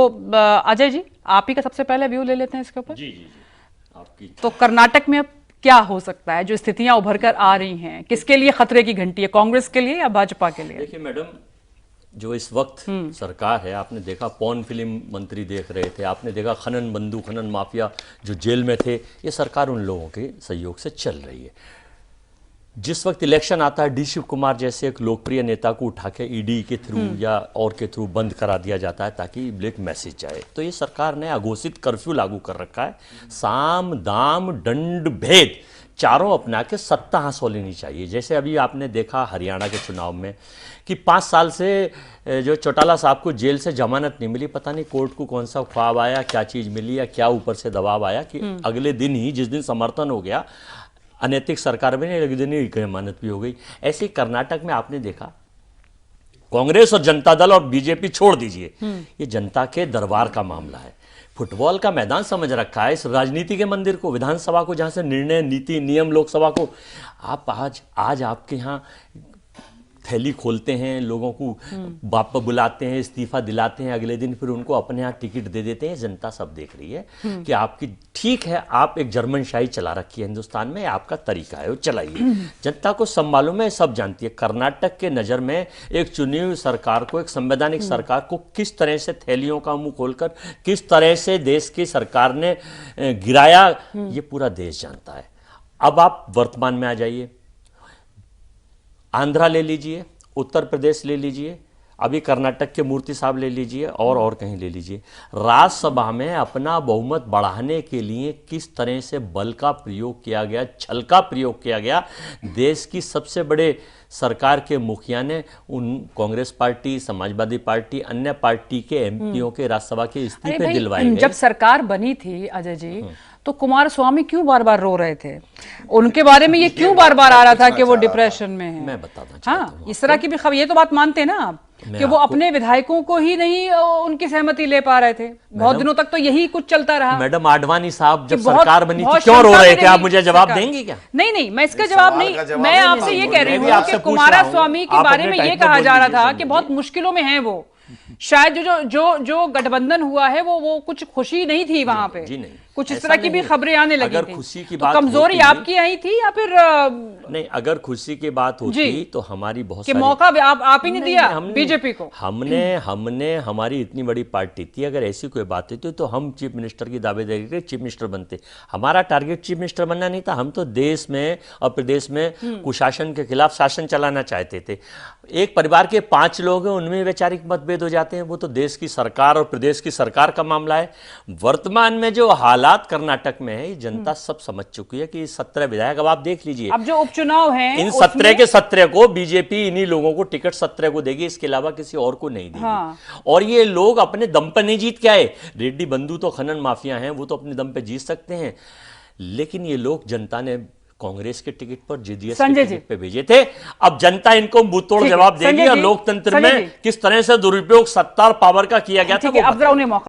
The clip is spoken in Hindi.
अजय जी, आप ही का सबसे पहले व्यू ले लेते हैं इसके ऊपर। जी जी जी, आपकी तो कर्नाटक में अब क्या हो सकता है, जो स्थितियां उभर कर आ रही हैं, किसके लिए खतरे की घंटी है, कांग्रेस के लिए या भाजपा के लिए? देखिए मैडम, जो इस वक्त सरकार है, आपने देखा पॉर्न फिल्म मंत्री देख रहे थे, आपने देखा खनन बंधु खनन माफिया जो जेल में थे, ये सरकार उन लोगों के सहयोग से चल रही है। जिस वक्त इलेक्शन आता है, डी शिव कुमार जैसे एक लोकप्रिय नेता को उठा के ईडी के थ्रू या और के थ्रू बंद करा दिया जाता है ताकि ब्लैक मैसेज जाए। तो ये सरकार ने अघोषित कर्फ्यू लागू कर रखा है। साम दाम दंड भेद चारों अपना के सत्ता हासिल लेनी चाहिए। जैसे अभी आपने देखा हरियाणा के चुनाव में कि 5 साल से जो चौटाला साहब को जेल से जमानत नहीं मिली, पता नहीं कोर्ट को कौन सा ख्वाब आया, क्या चीज़ मिली या क्या ऊपर से दबाव आया कि अगले दिन ही, जिस दिन समर्थन हो गया अनैतिक सरकार में, अगले दिन ही जमानत भी हो गई। ऐसे ही कर्नाटक में आपने देखा कांग्रेस और जनता दल और बीजेपी छोड़ दीजिए, ये जनता के दरबार का मामला है। फुटबॉल का मैदान समझ रखा है इस राजनीति के मंदिर को, विधानसभा को, जहां से निर्णय नीति नियम, लोकसभा को। आप आज आपके यहाँ थैली खोलते हैं, लोगों को बाप बुलाते हैं, इस्तीफा दिलाते हैं, अगले दिन फिर उनको अपने यहाँ टिकट दे देते हैं। जनता सब देख रही है कि आपकी, ठीक है, आप एक जर्मन शाही चला रखी है हिंदुस्तान में, आपका तरीका है वो चलाइए। जनता को सब मालूम है, सब जानती है। कर्नाटक के नज़र में एक चुनी हुई सरकार को, एक संवैधानिक सरकार को किस तरह से थैलियों का मुंह खोलकर किस तरह से देश की सरकार ने गिराया, ये पूरा देश जानता है। अब आप वर्तमान में आ जाइए, आंध्रा ले लीजिए, उत्तर प्रदेश ले लीजिए, अभी कर्नाटक के मूर्ति साहब ले लीजिए और कहीं ले लीजिए। राज्यसभा में अपना बहुमत बढ़ाने के लिए किस तरह से बल का प्रयोग किया गया, छल का प्रयोग किया गया। देश की सबसे बड़े सरकार के मुखिया ने उन कांग्रेस पार्टी, समाजवादी पार्टी, अन्य पार्टी के एमपीओं के राज्यसभा के इस्तीफे दिलवाए गए। जब सरकार बनी थी अजय जी, तो कुमार स्वामी क्यों बार बार रो रहे थे? उनके बारे में ये क्यों बार बार आ रहा था कि वो डिप्रेशन में है? मैं बताना चाहता हूं। हाँ, इस तरह की भी खबर, ये तो बात मानते हैं ना आप कि वो अपने विधायकों को ही नहीं उनकी सहमति ले पा रहे थे। बहुत दिनों तक तो यही कुछ चलता रहा। मैडम आडवाणी साहब जब सरकार बनी थी क्यों रो रहे थे? आप मुझे जवाब देंगे क्या? नहीं, मैं इसका जवाब नहीं, मैं आपसे ये कह रही हूँ कि कुमारस्वामी के बारे में ये कहा जा रहा था कि बहुत मुश्किलों में है वो। शायद जो गठबंधन हुआ है वो कुछ खुशी नहीं थी वहां पे, कुछ इस तरह की भी खबरें आने लगी थी। खुशी की तो बात कमजोरी आपकी आई थी या फिर नहीं? अगर खुशी की बात होती तो हमारी बहुत सारी मौका आप ही नहीं दिया बीजेपी को। हमने हमारी इतनी बड़ी पार्टी थी, अगर ऐसी कोई बात थी तो हम चीफ मिनिस्टर की दावेदारी करके चीफ मिनिस्टर बनते। हमारा टारगेट चीफ मिनिस्टर बनना नहीं था, हम तो देश में और प्रदेश में कुशासन के खिलाफ शासन चलाना चाहते थे। एक परिवार के 5 लोग हैं, उनमें वैचारिक मतभेद हो जाते हैं, वो तो देश की सरकार और प्रदेश की सरकार का मामला है। वर्तमान में जो हालात कर्नाटक में है, जनता सब समझ चुकी है कि 17 विधायक, अब आप देख लीजिए, अब जो उपचुनाव हैं, इन 17 के 17 को बीजेपी इन्हीं लोगों को टिकट 17 को देगी, इसके अलावा किसी और को नहीं देगी। हाँ। और ये लोग अपने दम पर नहीं जीत के आए। रेड्डी बंधु तो खनन माफिया हैं, वो तो अपने दम पे जीत सकते हैं, लेकिन ये लोग जनता ने कांग्रेस के टिकट पर, जेडीएस के टिकट पे भेजे थे। अब जनता इनको मुंहतोड़ जवाब देगी और लोकतंत्र में किस तरह से दुरुपयोग सत्ता और पावर का किया गया था। अब जरा उन्हें मौका